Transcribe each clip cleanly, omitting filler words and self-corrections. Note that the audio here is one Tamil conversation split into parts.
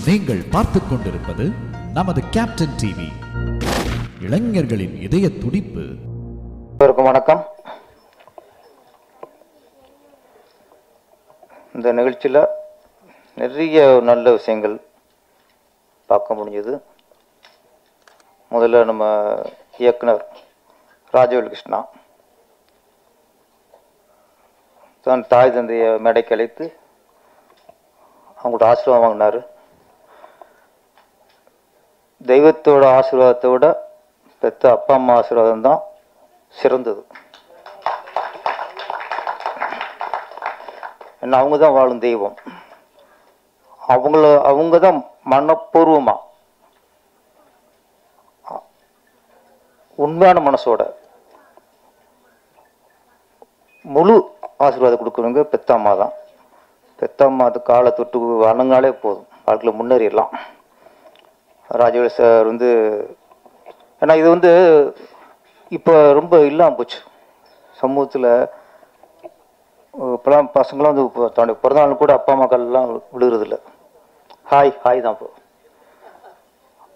நீங்கள் பார்த்துக் கொண்டிருப்பது நமது கேப்டன் டிவி. இளைஞர்களின் இதய துடிப்பு. வணக்கம். இந்த நிகழ்ச்சியில் நிறைய நல்ல விஷயங்கள் பார்க்க முடிஞ்சது. முதல்ல நம்ம இயக்குனர் ராஜவேல் கிருஷ்ணா தான் தாய் தந்தைய மேடைக்கு அழைத்து அவங்களோட ஆசீர்வாதம் வாங்கினார். தெய்வத்தோட ஆசீர்வாதத்தை விட பெற்ற அப்பா அம்மா ஆசீர்வாதம் தான் சிறந்தது. ஏன்னா அவங்க தான் வாழும் தெய்வம். அவங்க தான் மனப்பூர்வமா உண்மையான மனசோட முழு ஆசீர்வாதம் கொடுக்குறவங்க பெத்த அம்மா தான். பெத்த அம்மா அது காலை தொட்டு வணங்கினாலே போதும், வாழ்க்கையில் முன்னேறிடலாம். ராஜவேல் சார் ஏன்னா இது இப்போ ரொம்ப இல்லாமல் போச்சு சமூகத்தில். இப்போலாம் பசங்களாம் இப்போ தன்னுடைய பிறந்தநாள் கூட அப்பா அம்மாக்கள்லாம் விழுகிறதில்ல. ஹாய் ஹாய் தான். இப்போ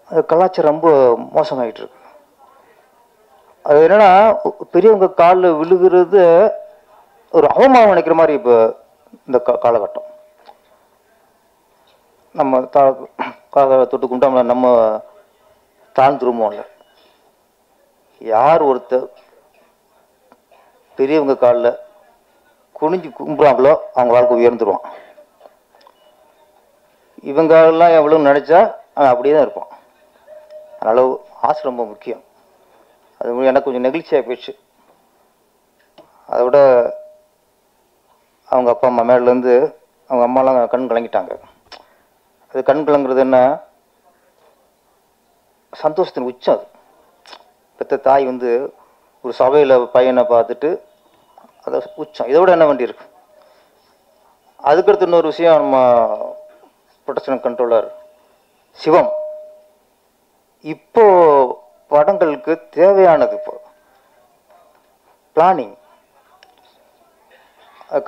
அது கலாச்சாரம் ரொம்ப மோசமாகிட்டு இருக்கு. அது என்னன்னா பெரியவங்க காலில் விழுகிறது ஒரு அவமானம் நினைக்கிற மாதிரி இப்போ இந்த காலகட்டம். நம்ம காலை தொட்டு கும்பிட்டோம்னா நம்ம தாழ்ந்துருமோ இல்லை. யார் ஒருத்தர் பெரியவங்க காலில் குனிஞ்சு கும்பிட்றாங்களோ அவங்க வாழ்க்கை உயர்ந்துருவான். இவங்கெல்லாம் எவ்வளோ நினச்சா அப்படியே தான் இருப்பான். அதனால் ஆசை ரொம்ப முக்கியம். அது எனக்கு கொஞ்சம் நெகிழ்ச்சியாக போயிடுச்சு. அதை விட அவங்க அப்பா அம்மா மேலேருந்து அவங்க அம்மாலாம் கண் கலங்கிட்டாங்க. அது கண் கலங்குறது என்ன, சந்தோஷத்தின் உச்சம். அது பெற்ற தாய் ஒரு சபையில் பையனை பார்த்துட்டு அதை உச்சம். இதை விட என்ன வேண்டி இருக்கு. அதுக்கடுத்து இன்னொரு விஷயம், நம்ம ப்ரொடக்ஷன் கண்ட்ரோலர் சிவம் இப்போ படங்களுக்கு தேவையானது இப்போ பிளானிங்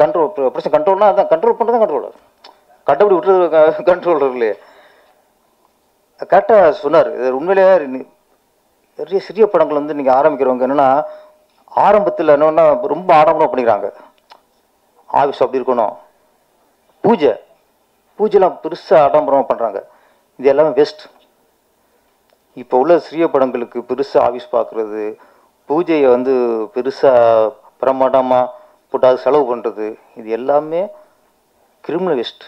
கண்ட்ரோல். ப்ரொடக்ஷன் கண்ட்ரோல்னா அதான் கண்ட்ரோல் பண்ணுறது கண்ட்ரோலர், கட்டப்படி விட்டுறது கண்ட்ரோலர் இல்லையே. கரெக்டாக சொன்னார். இது உண்மையிலேயே நிறைய சிறிய படங்கள் நீங்கள் ஆரம்பிக்கிறவங்க என்னென்னா ஆரம்பத்தில் என்னன்னா ரொம்ப ஆடம்பரம் பண்ணிக்கிறாங்க. ஆஃபீஸ் அப்படி இருக்கணும், பூஜைலாம் பெருசாக ஆடம்பரமாக பண்ணுறாங்க. இது எல்லாமே வேஸ்ட். இப்போ உள்ள சிறிய படங்களுக்கு பெருசாக ஆஃபீஸ் பார்க்குறது, பூஜையை பெருசாக பிரமாண்டமாக போட்டு அது செலவு பண்ணுறது, இது எல்லாமே கிரிமினல் வேஸ்ட்.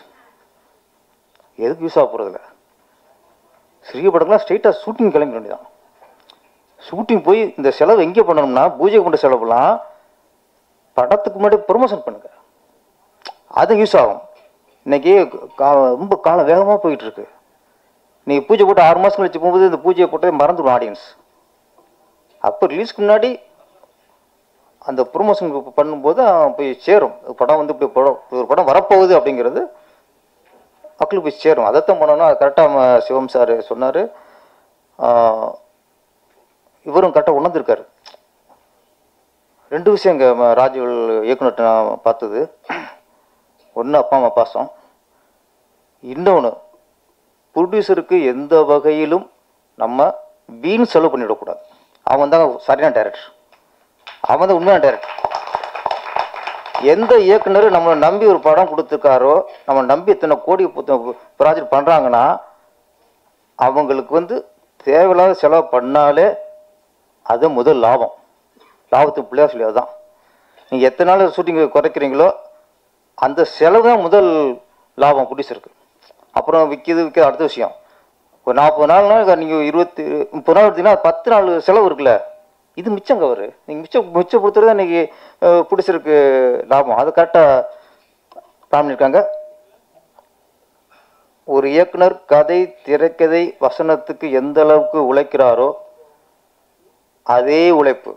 எதுக்கு யூஸ் ஆக போகிறதில்ல. சிறிய படங்கள்லாம் ஸ்ட்ரெயிட்டாக ஷூட்டிங் கிளம்பி வேண்டியதான். ஷூட்டிங் போய் இந்த செலவு எங்கே பண்ணணும்னா பூஜை கொண்ட செலவுலாம் படத்துக்கு முன்னாடி ப்ரொமோஷன் பண்ணுங்க, அது யூஸ் ஆகும். இன்னைக்கு ரொம்ப காலம் வேகமாக போயிட்டு இருக்கு. நீங்கள் பூஜை போட்டு 6 மாதம் கழிச்சு போகும்போது இந்த பூஜையை போட்டு மறந்துடும் ஆடியன்ஸ். அப்போ ரிலீஸ்க்கு முன்னாடி அந்த ப்ரொமோஷன் பண்ணும்போது போய் சேரும். படம் இப்படி ஒரு படம் வரப்போகுது அப்படிங்கிறது மக்களுக்கு போய் சேரும். அதைத்தான் பண்ணணும். அது கரெக்டாக சிவம் சார் சொன்னார். இவரும் கரெக்டாக உணர்ந்திருக்காரு. 2 விஷயம் இங்கே ராஜவேல் இயக்குனர்கிட்ட நான் பார்த்தது. ஒன்று அப்பா அம்மா பாசம், இன்னொன்று ப்ரொடியூசருக்கு எந்த வகையிலும் நம்ம வீண் செலவு பண்ணிவிடக்கூடாது. அவன் தான் சரியான டைரக்டர், அவன் தான் உண்மையான டைரக்டர். எந்த இயக்குனர் நம்மளை நம்பி ஒரு படம் கொடுத்துருக்காரோ, நம்ம நம்பி இத்தனை கோடி ப்ராஜெக்ட் பண்ணுறாங்கன்னா அவங்களுக்கு தேவையில்லாத செலவு பண்ணாலே அது முதல் லாபம். லாபத்துக்கு பிள்ளையா சொல்லி அதுதான். நீங்கள் எத்தனை நாள் ஷூட்டிங் குறைக்கிறீங்களோ அந்த செலவு தான் முதல் லாபம் ப்ரொடியூசருக்கு. அப்புறம் விற்கிறது அடுத்த விஷயம். ஒரு 40 நாள்னா நீங்கள் 30 நாள் எடுத்தீங்கன்னா 10 நாள் செலவு இருக்குல்ல, இது மிச்சம் கவர். நீங்கள் மிச்சப்படுத்துறது தான் இன்றைக்கி ப்ரொடியூசருக்கு லாபம். அது கரெக்டாக பிளான் பண்ணியிருக்காங்க. ஒரு இயக்குனர் கதை, திரைக்கதை, வசனத்துக்கு எந்த அளவுக்கு உழைக்கிறாரோ அதே உழைப்பு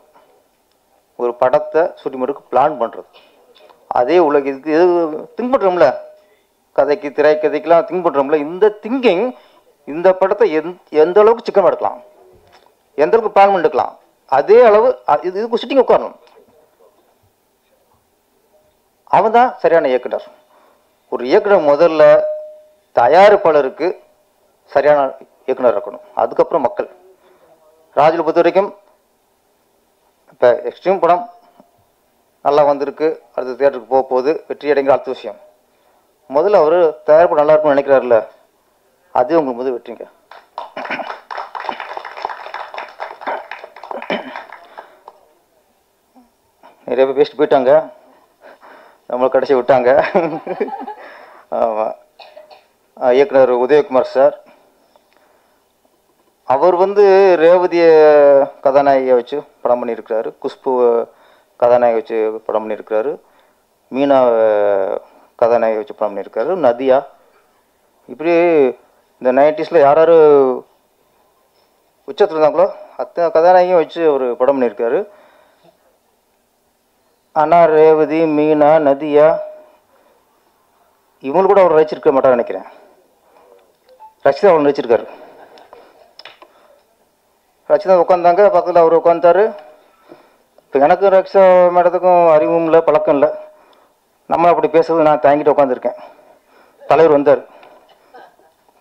ஒரு படத்தை ஷூட்டிங் பண்ணுறதுக்கு பிளான் பண்ணுறது. அதே இதுக்கு எது திங்க் பண்ணுறோம்ல, கதைக்கு திரைக்கதைக்கெலாம் திங்க் பண்ணுறோம்ல, இந்த திங்கிங் இந்த படத்தை எந்த அளவுக்கு சிக்கமாக எடுக்கலாம், எந்த அளவுக்கு பிளான் பண்ணி எடுக்கலாம், அதே அளவு இதுக்கு ஷூட்டிங் உட்காரணும். அவன் தான் சரியான இயக்குனர். ஒரு இயக்குனர் முதல்ல தயாரிப்பாளருக்கு சரியான இயக்குனர் இருக்கணும். அதுக்கப்புறம் மக்கள். ராஜுல பொறுத்த வரைக்கும் இப்போ எக்ஸ்ட்ரீம் படம் நல்லா வந்திருக்கு, அடுத்த தியேட்டருக்கு போக போகுது, வெற்றி அடைங்கிற அடுத்த விஷயம். முதல்ல அவர் தயாரிப்பு நல்லா இருக்கும்னு நினைக்கிறாருல்ல, அதே உங்களுக்கு முதல் வெற்றிங்க. நிறைய பேர் பேசிட்டு போயிட்டாங்க, நம்மளை கடைசி விட்டாங்க. ஆமாம், இயக்குனர் உதயகுமார் சார், அவர் ரேவதியை கதாநாயகியை வச்சு படம் பண்ணியிருக்கிறாரு, குஷ்பு கதாநாயகி வச்சு படம் பண்ணியிருக்கிறாரு, மீனா கதாநாயகி வச்சு படம் பண்ணியிருக்காரு, நதியா. இப்படி இந்த 90s யார் யார் உச்சத்தில் இருந்தாங்களோ அத்தனை கதாநாயகியும் வச்சு ஒரு படம் பண்ணியிருக்காரு. ஆனால் ரேவதி, மீனா, நதியா இவங்க கூட அவர் ரசிச்சிருக்க மாட்டார் நினைக்கிறேன். ரசிதா அவர் ரசிச்சிருக்காரு. ரசிதா உட்காந்தாங்க, பக்கத்தில் அவர் உட்காந்தாரு. இப்போ எனக்கு ரக்ஷா மேடத்துக்கும் அறிவும் இல்லை, பழக்கம் இல்லை. நம்ம அப்படி பேசுறது நான் தாங்கிட்டு உட்காந்துருக்கேன். தலைவர் வந்தார்,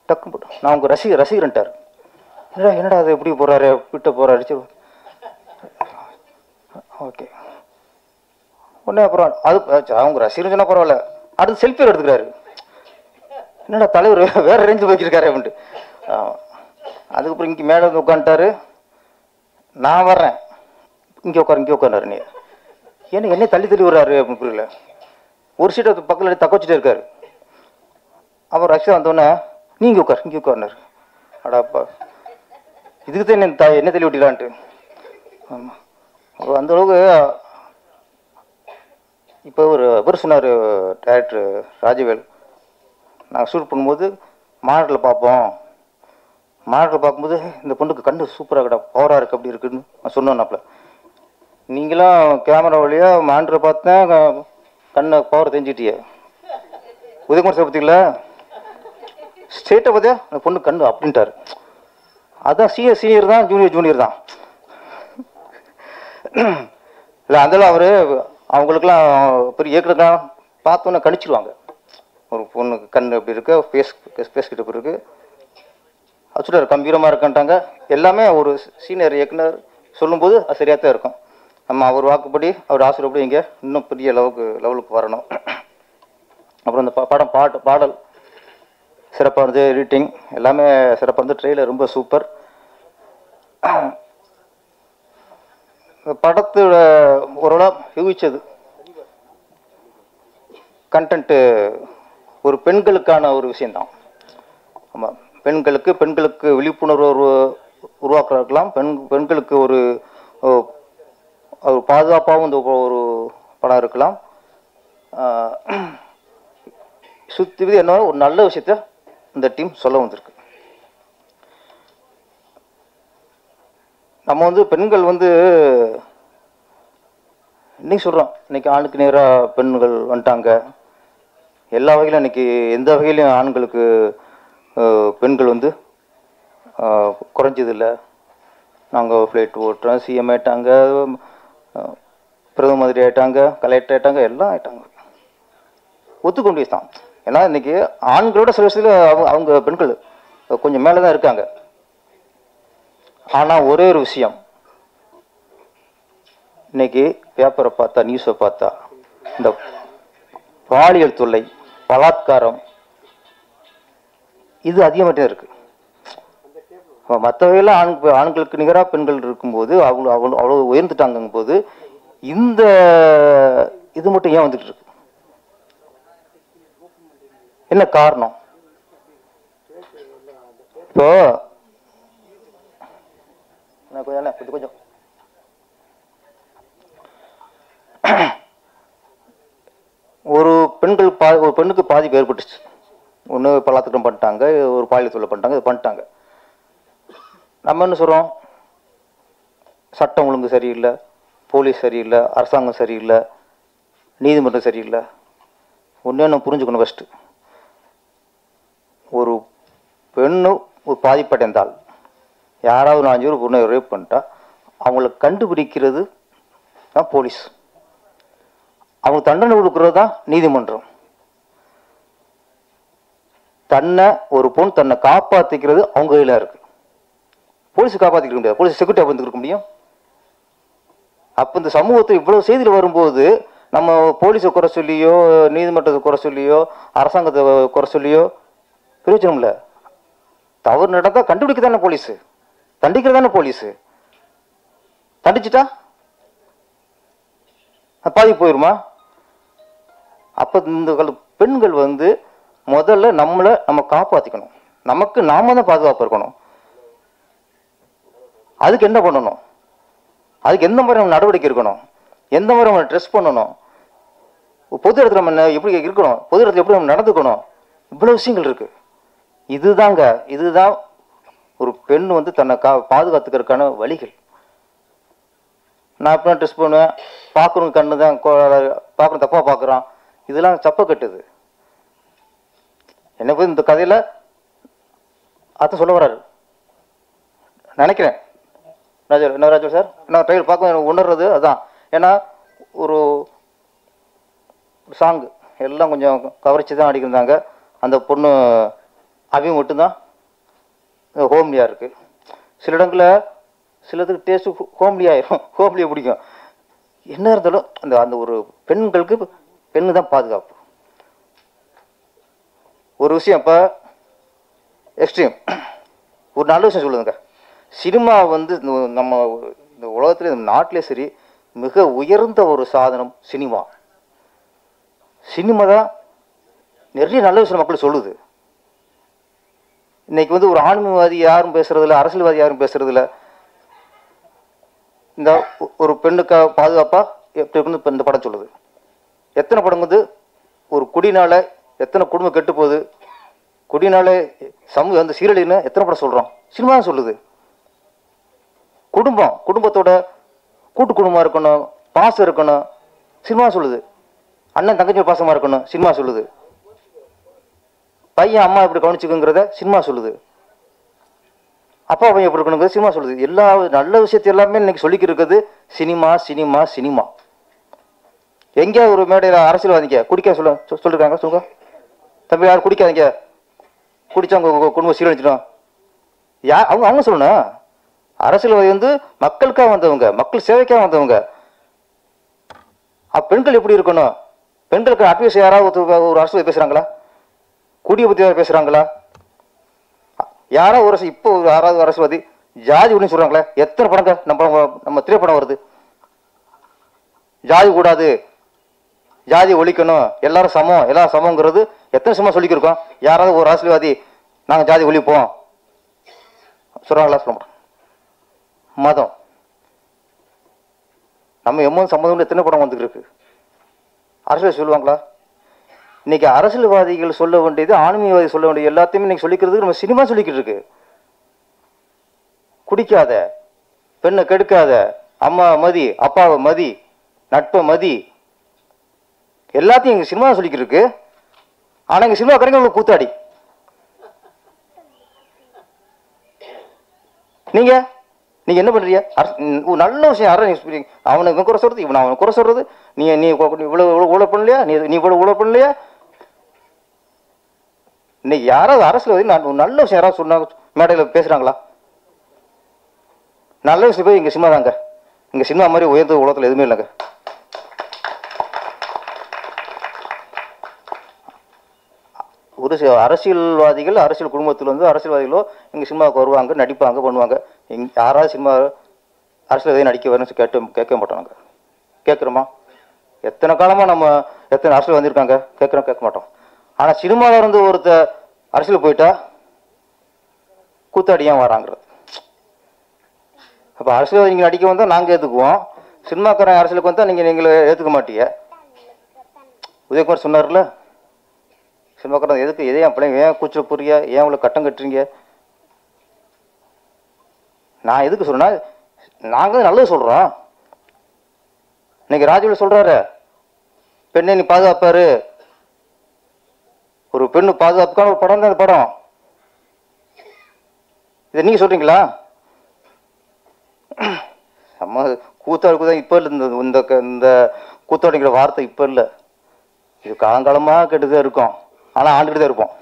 டக்கு போட்டு நான் உங்கள் ரசிகரன்ட்டார். என்னடா அது எப்படி போகிறாரு, விட்ட போகிறாரு. ஓகே, உடனே அப்புறம் அது அவங்க ரசிகர்னு சொன்னால் பரவாயில்ல, அடுத்து செல்ஃபி எடுத்துக்கிறாரு. என்னடா தலைவர் வேற ரேஞ்சு போய்க்கிருக்காரு அப்படின்ட்டு. அதுக்கப்புறம் இங்கே மேலே வந்து உட்காந்துட்டாரு. நான் வர்றேன், இங்கே உட்கார்றாரு. நீ என்னை தள்ளி விடுறாரு அப்படின்னு புரியல. ஒரு சீட்டை பக்கத்தில் தக்க வச்சுட்டே இருக்காரு. அப்புறம் ரஷ்யா வந்தோடனே நீ இங்கே உட்கார்னாரு. அடாப்பா, இதுக்கு தான் என்ன தள்ளி விட்டலான்ட்டு. ஆமாம், அந்த அளவுக்கு. இப்போ இவர் சொன்னார், டைரக்டர் ராஜவேல், நாங்கள் ஷூட் பண்ணும்போது மானிட்டரில் பார்ப்போம். மானிட்டரில் பார்க்கும்போது இந்த பொண்ணுக்கு கண்ணு சூப்பராக இருக்கா, பவராக இருக்குது, அப்படி இருக்குன்னு நான் சொன்னேன்னாப்ல. நீங்களாம் கேமரா வழியாக மானிட்டரை பார்த்தேன் கண்ணை பவர் தெரிஞ்சிட்டியே. உதயகுமார் சார் பார்த்தீங்களா, ஸ்ட்ரெயிட்டாக பார்த்தியா அந்த பொண்ணு கண்ணு அப்படின்ட்டார். அதான் சீனியர் தான், ஜூனியர் தான். இல்லை அதெல்லாம் அவர் அவங்களுக்கெல்லாம் பெரிய இயக்குறதுலாம் பார்த்தோன்னே கணிச்சிருவாங்க. ஒரு பொண்ணுக்கு கண் எப்படி இருக்கு, ஃபேஸ் கிட்ட எப்படி இருக்கு, அது சொல்லுவார் கம்பீரமாக இருக்குன்ட்டாங்க. எல்லாமே ஒரு சீனியர் இயக்குனர் சொல்லும்போது அது சரியாக தான் இருக்கும். நம்ம அவர் வாக்குப்படி, அவர் ஆசிரியப்படி இங்கே இன்னும் பெரிய லெவலுக்கு வரணும். அப்புறம் இந்த படம் பாடல் சிறப்பாக இருந்தது, எடிட்டிங் எல்லாமே சிறப்பாக இருந்து, ட்ரெயிலர் ரொம்ப சூப்பர். படத்தோட ஓரளவு யூகிச்சது கண்டென்ட்டு ஒரு பெண்களுக்கான ஒரு விஷயந்தான். ஆமாம், பெண்களுக்கு விழிப்புணர்வு உருவாக்கலாம், பெண்களுக்கு ஒரு பாதுகாப்பாகவும் இந்த ஒரு படம் இருக்கலாம். சுற்றி என்ன ஒரு நல்ல விஷயத்த இந்த டீம் சொல்ல வந்திருக்கு. நம்ம பெண்கள் இன்னைக்கு சொல்கிறோம், இன்னைக்கு ஆணுக்கு நேராக பெண்கள் வந்துட்டாங்க. எல்லா வகையிலும் இன்னைக்கு எந்த வகையிலையும் ஆண்களுக்கு பெண்கள் குறைஞ்சதில்லை. நாங்கள் ஃப்ளைட் ஓட்டுறோம், சிஎம் ஆயிட்டாங்க, பிரதம மந்திரி ஆயிட்டாங்க, கலெக்டர் ஆயிட்டாங்க, எல்லாம் ஆயிட்டாங்க. ஒத்துக்க முடியாது தான். ஏன்னா இன்னைக்கு ஆண்களோட சில விஷயத்தில் அவங்க பெண்கள் கொஞ்சம் மேலே தான் இருக்காங்க. ஆனால் ஒரே ஒரு விஷயம், இன்னைக்கு பேப்பரை பார்த்தா, நியூஸை பார்த்தா, இந்த பாலியல் தொல்லை, பலாத்காரம் இது அதிகமாகிட்டே இருக்கு. மற்ற வகையில் ஆண்களுக்கு நிகராக பெண்கள் இருக்கும்போது அவ்வளோ உயர்ந்துட்டாங்கும் போது இந்த இது மட்டும் ஏன் வந்துட்டு இருக்கு? என்ன காரணம்? இப்போ கொஞ்சம் ஒரு பெண்ணுக்கு பாதிப்பு ஏற்பட்டுச்சு. ஒன்று பலாத்காரம் பண்ணிட்டாங்க, ஒரு பாலியல் தொல்லை பண்ணிட்டாங்க, இது பண்ணிட்டாங்க. நம்ம என்ன சொல்கிறோம்? சட்டம் ஒழுங்கு சரியில்லை, போலீஸ் சரியில்லை, அரசாங்கம் சரியில்லை, நீதிமன்றம் சரியில்லை. ஒன்றே நம்ம புரிஞ்சுக்கணும். ஃபஸ்ட்டு ஒரு பெண்ணு ஒரு பாதிப்படைந்தால், யாராவது 4 பேர் பொண்ணை ரேப் பண்ணிட்டா அவங்கள கண்டுபிடிக்கிறது தான் போலீஸ், அவங்க தண்டனை கொடுக்கறது தான் நீதிமன்றம். தன்னை ஒரு பொண்ணு தன்னை காப்பாற்றிக்கிறது அவங்க கையில் இருக்கு. போலீஸ் காப்பாற்றிக்க முடியாது, போலீஸ் செக்யூரிட்டி வந்து இருக்க முடியும். அப்போ இந்த சமூகத்தில் இவ்வளவு செய்தியில் வரும்போது நம்ம போலீஸை குறை சொல்லியோ நீதிமன்றத்தை குறை சொல்லியோ அரசாங்கத்தை குறை சொல்லியோ பிரயோஜனம் இல்லை. தவறு நடந்தால் கண்டுபிடிக்க தானே போலீஸு, தண்டிக்கிறது தானே போலீஸு. தண்டிச்சுட்டா பாதி போயிருமா? அப்போ இந்த பெண்கள் வந்து முதல்ல நம்மளை நம்ம காப்பாற்றிக்கணும், நமக்கு நாம தான் பாதுகாப்பு இருக்கணும். அதுக்கு என்ன பண்ணணும், அதுக்கு எந்த மாதிரி நம்ம நடவடிக்கை இருக்கணும், எந்த மாதிரி நம்ம ட்ரெஸ் பண்ணணும், பொது இடத்துல நம்ம எப்படி இருக்கணும், பொது இடத்துல எப்படி நம்ம நடந்துக்கணும், இவ்வளோ விஷயங்கள் இருக்கு. இதுதான் ஒரு பெண் வந்து தன்னை பாதுகாத்துக்கிறதுக்கான வழிகள். நான் எப்படின்னா ட்ரெஸ் பண்ணுவேன், பார்க்குறவங்க கண்ணு தான் பார்க்குறோம் தப்பாக பார்க்குறான், இதெல்லாம் தப்ப கட்டுது. என்ன போய் இந்த கதையில் அர்த்தம் சொல்ல வர்றாரு நினைக்கிறேன் ராஜு சார். நான் ட்ரைலர் பார்க்க உணர்றது அதுதான். ஏன்னா ஒரு சாங்கு எல்லாம் கொஞ்சம் கவர்ச்சி தான் அடிக்கிறாங்க. அந்த பொண்ணு அவையும் மட்டும்தான் ஹோம்லியாக இருக்குது. சில இடங்களில் சிலதுக்கு டேஸ்ட்டு ஹோம்லியாயிரும், ஹோம்லியை பிடிக்கும். என்ன இருந்தாலும் அந்த அந்த ஒரு பெண்களுக்கு பெண்ணு தான் பாதுகாப்பு. ஒரு விஷயம் இப்போ எக்ஸ்ட்ரீம் ஒரு நல்ல விஷயம் சொல்லுதுங்க. சினிமா வந்து நம்ம இந்த உலகத்துல இந்த நாட்டிலே சரி மிக உயர்ந்த ஒரு சாதனம் சினிமா. சினிமா தான் நிறைய நல்ல விஷயம் மக்கள் சொல்லுது. இன்னைக்கு வந்து ஒரு ஆன்மீகவாதி யாரும் பேசுறதில்ல, அரசியல்வாதி யாரும் பேசுறதில்ல. இந்த ஒரு பெண்ணுக்கு பாதுகாப்பா எப்படி இருந்து இந்த படம் சொல்லுது. எத்தனை படம் வந்து ஒரு குடினால எத்தனை குடும்பம் கெட்டு போகுது, குடினால சமூகம் வந்து சீரழின்னு எத்தனை படம் சொல்றோம். சினிமா தான் சொல்லுது. குடும்பத்தோட கூட்டு குடும்பமா இருக்கணும், பாசம் இருக்கணும், சினிமா சொல்லுது. அண்ணன் தங்கச்சி பாசமா இருக்கணும், சினிமா சொல்லுது. பையன் அம்மா எப்படி கவனிச்சுக்குங்கிறத சினிமா சொல்லுது. அப்பா பையன் எப்படி இருக்கணுங்கிறது சினிமா சொல்லுது. எல்லா நல்ல விஷயத்த எல்லாமே இன்னைக்கு சொல்லிக்கிட்டு இருக்குது சினிமா சினிமா சினிமா. எங்கேயா ஒரு மேடையில் அரசியல்வாதிங்க குடிக்க சொல்லிருக்காங்க சொல்லுங்க தம்பி, யாரும் குடிக்காதீங்க, குடிச்சா அவங்க குடும்பம் சீரழிச்சிடும். அவங்க சொல்லணும். அரசியல்வாதி வந்து மக்களுக்காக வந்தவங்க, மக்கள் சேவைக்காக வந்தவங்க. பெண்கள் எப்படி இருக்கணும், பெண்களுக்கு அட்வைஸ் யாராவது ஒரு அரசியல் பேசுறாங்களா, குடியை பத்தி யாராவது பேசுறாங்களா? யாராவது ஒரு இப்போ ஒரு யாராவது அரசியல்வாதி ஜாதி ஒன்று சொல்றாங்களா? எத்தனை படங்க நம்ம திரைப்படம் வருது, ஜாதி கூடாது, ஜாதி ஒழிக்கணும், எல்லாரும் சமம், எல்லாரும் சமங்கிறது எத்தனை சமம் சொல்லிக்கிருக்கோம். யாராவது ஒரு அரசியல்வாதி நாங்கள் ஜாதி ஒழிப்போம் சொல்றாங்களா? சொல்ல மாட்டோம். மதம் நம்ம எம்மன் சம்மந்தம் எத்தனை படம் வந்துட்டு இருக்கு. அரசியல் சொல்லுவாங்களா? இன்னைக்கு அரசியல்வாதிகள் சொல்ல வேண்டியது, ஆன்மீகவாதி சொல்ல வேண்டியது எல்லாத்தையுமே இன்னைக்கு சொல்லிக்கிறதுக்கு நம்ம சினிமா சொல்லிக்கிட்டு இருக்கு. குடிக்காத, பெண்ணை கெடுக்காத, அம்மா மதி, அப்பாவை மதி, நட்பை மதி, எல்லாத்தையும் எங்க சினிமா சொல்லிக்கிட்டு இருக்கு. ஆனா எங்க சினிமா கரைங்க உங்களுக்கு கூத்தாடி. நீங்க என்ன பண்றீங்க? நல்ல விஷயம் அவனுக்கு குறை சொல்றது, இவன் அவனை குறை சொல்றது, நீ இவ்வளவு ஊழல் பண்ணலையா, நீ இவ்வளவு ஊழல் பண்ணலையா? இன்னைக்கு யாராவது அரசியல் நல்ல விஷயம் யாராவது சொன்னாங்க மேடையில பேசுறாங்களா? நல்ல விஷயம் போய் எங்க சினிமா தாங்க. எங்க சினிமா மாதிரி உயர்ந்த உலகத்துல எதுவுமே இல்லைங்க. ஒரு அரசியல்வாதிகள், அரசியல் குடும்பத்தில் வந்து அரசியல்வாதிகளோ எங்கள் சினிமாவுக்கு வருவாங்க, நடிப்பாங்க, பண்ணுவாங்க. யாராவது சினிமா அரசியல்வாதி நடிக்க வரணும்னு கேட்க மாட்டோம். நாங்கள் கேட்குறோமா? எத்தனை காலமாக நம்ம எத்தனை அரசியல் வந்திருக்காங்க, கேட்க மாட்டோம். ஆனால் சினிமாவில் இருந்து ஒருத்தர் அரசியல் போயிட்டா கூத்தாடியாக வராங்கிறது. அப்போ அரசியல்வாதி நீங்கள் நடிக்க வந்தால் நாங்கள் ஏற்றுக்குவோம், சினிமாக்காரன் அரசியலுக்கு வந்தால் நீங்களை ஏற்றுக்க மாட்டீங்க. உதயகுமார் சொன்னார்ல, சினிமாக்காரன் எதுக்கு எதையும் என் பிள்ளைங்க ஏன் கூச்சல் புரிய, ஏன் இவ்வளோ கட்டம் கட்டுறீங்க? நான் எதுக்கு சொல்றேன்னா, நாங்கள் நல்லது சொல்கிறோம். இன்னைக்கு ராஜுவில் சொல்கிறாரு, பெண்ணை நீ பாதுகாப்பாரு, ஒரு பெண்ணு பாதுகாப்புக்கான ஒரு படம் தான் இந்த படம். இதை நீங்கள் சொல்கிறீங்களா? நம்ம கூத்தாடுக்கு தான் இப்போ இல்லை, இந்த கூத்தாடிங்கிற வார்த்தை இப்போ இல்லை. இது காலங்காலமாக கெட்டுதான் இருக்கும். ஆனால் ஆண்டுகிட்டு தான் இருப்போம்.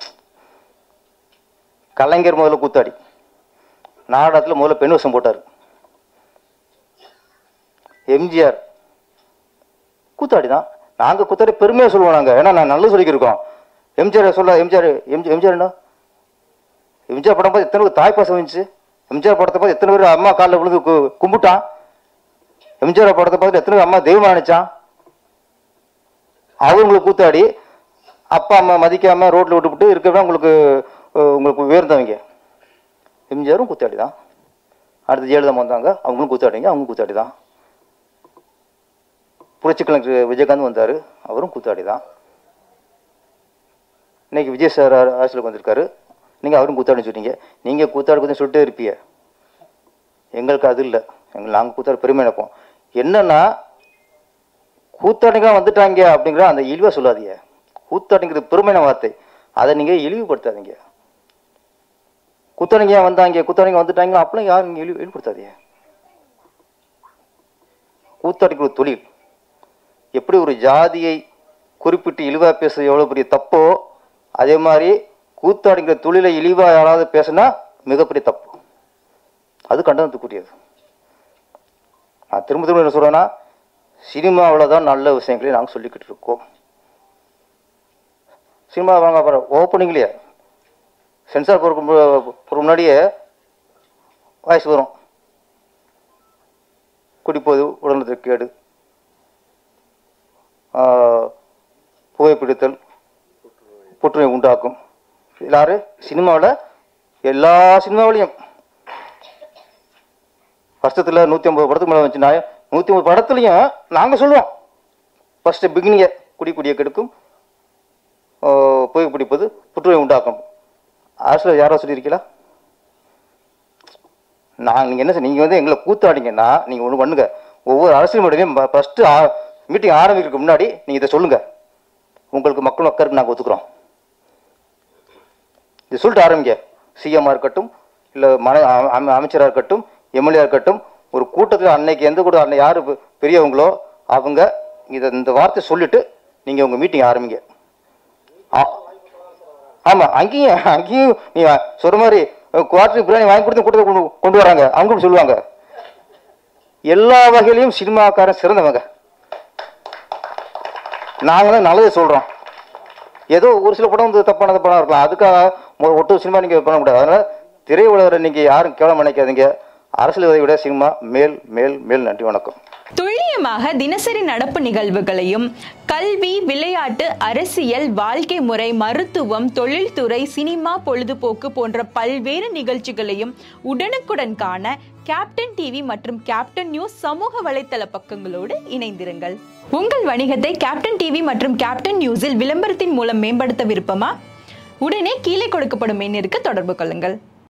கலைஞர் முதல்ல கூத்தாடி, நாடகத்தில் முதல்ல பெண் வேஷம் போட்டார். எம்ஜிஆர் கூத்தாடி தான். நாங்கள் கூத்தாடி பெருமையாக சொல்லுவோம் நாங்கள், ஏன்னா நான் நல்லது சொல்லிக்கிருக்கோம். எம்ஜிஆர் சொல்ல எம்ஜிஆர் என்ன எம்ஜிஆர் படம் பார்த்து எத்தனை பேர் தாய்ப்பாசம் வந்துச்சு, எம்ஜிஆர் படத்தை பார்த்து எத்தனை பேர் அம்மா காலில் விழுந்து கும்பிட்டான், எம்ஜிஆர் படத்தை பார்த்து எத்தனை பேர் அம்மா தெய்வம் நினைச்சான். அவங்களுக்கு கூத்தாடி அப்பா அம்மா மதிக்காமல் ரோட்டில் விட்டுவிட்டு இருக்கவே உங்களுக்கு உயர்ந்தவங்க. எம்ஜிஆரும் கூத்தாடி தான். அடுத்து ஜெயலலிதா வந்தாங்க, அவங்களும் கூத்தாடிங்க, அவங்க கூத்தாடி தான். புரட்சிக்கலைஞர் விஜயகாந்த் வந்தார், அவரும் கூத்தாடி தான். இன்னைக்கு விஜய் சார் அரசியலுக்கு வந்திருக்காரு, நீங்கள் அவரும் கூத்தாடின்னு சொல்லிட்டீங்க. நீங்கள் கூத்தாடி கொஞ்சம் சொல்லிட்டே இருப்பீங்க, எங்களுக்கு அது இல்லை. நாங்கள் கூத்தாடி பெருமை நினைப்போம். என்னன்னா கூத்தாடிங்க வந்துட்டாங்க அப்படிங்கிற அந்த இழிவாக சொல்லாதீங்க. கூத்தாடிங்கிறது பெருமையான வார்த்தை, அதை நீங்கள் இழிவுபடுத்தாதீங்க. கூத்தாடிங்க வந்தாங்க, கூத்தாடிங்க வந்துட்டாங்க அப்படிலாம் யாரும் நீங்கள் இழிவுபடுத்தாதீங்க. கூத்தாடிக்கிற ஒரு தொழில், எப்படி ஒரு ஜாதியை குறிப்பிட்டு இழிவாக பேச எவ்வளோ பெரிய தப்போ, அதே மாதிரி கூத்தாடிங்கிற தொழிலை இழிவாக யாராவது பேசினா மிகப்பெரிய தப்பு, அது கண்டனத்துக்குரியது. நான் திரும்ப திரும்ப என்ன சொல்கிறேன்னா, சினிமாவில் தான் நல்ல விஷயங்களையும் நாங்கள் சொல்லிக்கிட்டு இருக்கோம். சினிமா வாங்க ஓப்பனிங்லேயே சென்சார் போகிற முன்னாடியே வாய்ஸ் வரும், குடிப்போது உடல்நலத்திற்கு கேடு, புகைப்பிடித்தல் புற்றுநோய் உண்டாக்கும். எல்லாரும் சினிமாவில் எல்லா சினிமாவிலையும் வருஷத்தில் 150 படத்துக்கு மேலே வந்துச்சுன்னா 150 படத்துலையும் நாங்கள் சொல்லுவோம், ஃபஸ்ட்டு பிகினிங்கை குடிய கெடுக்கும், புகைப்பிடிப்பது புற்றுநோய் உண்டாக்கும். அரசியல் யாரோ சொல்லியிருக்கீங்களா? நீங்கள் என்ன நீங்கள் வந்து எங்களை கூத்தாடிங்கன்னா நீங்கள் ஒன்று பண்ணுங்க, ஒவ்வொரு அரசியல் மேடையும் ஃபஸ்ட்டு மீட்டிங் ஆரம்பிக்கிறதுக்கு முன்னாடி நீங்கள் இதை சொல்லுங்கள், உங்களுக்கு மக்கள் மக்களுக்கு நாங்கள் ஒத்துக்கிறோம், இது சொல்லிட்டு ஆரம்பிங்க. சிஎம்மாக இருக்கட்டும், இல்லை அமைச்சராக இருக்கட்டும், எம்எல்ஏ இருக்கட்டும், ஒரு கூட்டத்தில் அன்னைக்கு எந்த கூட அன்னை யார் பெரியவங்களோ அவங்க இந்த வார்த்தை சொல்லிட்டு நீங்கள் உங்கள் மீட்டிங் ஆரம்பிங்க. ஆமாம், அங்கேயும் நீங்கள் சொல்கிற மாதிரி குவார்டர் பிரியாணி வாங்கி கொடுத்து கூட்டத்தை கொண்டு வராங்க, அவங்களும் சொல்லுவாங்க. எல்லா வகையிலையும் சினிமாக்காரன் சிறந்தவங்க, நாங்களும் நல்லதை சொல்கிறோம். ஏதோ ஒரு சில படம் வந்து தப்பானது படம் இருக்கலாம், அதுக்காக ஒட்டு சினிமா நீங்கள் பண்ணக்கூடாது. அதனால் திரையுலகில் நீங்கள் யாரும் கேவலம் நினைக்காதீங்க. அரசியல்வாதியை விட சினிமா மேல் மேல் மேல். நன்றி, வணக்கம். துல்லியமாக தினசரி நடப்பு நிகழ்வுகளையும் கல்வி, விளையாட்டு, அரசியல், வாழ்க்கை முறை, மருத்துவம், தொழில்துறை, சினிமா, பொழுதுபோக்கு போன்ற பல்வேறு நிகழ்ச்சிகளையும் உடனுக்குடன் காண கேப்டன் டிவி மற்றும் கேப்டன் நியூஸ் சமூக வலைத்தள பக்கங்களோடு இணைந்திருங்கள். உங்கள் வணிகத்தை கேப்டன் டிவி மற்றும் கேப்டன் நியூஸில் விளம்பரத்தின் மூலம் மேம்படுத்த விருப்பமா? உடனே கீழே கொடுக்கப்படும் எண்ணிற்கு தொடர்பு கொள்ளுங்கள்.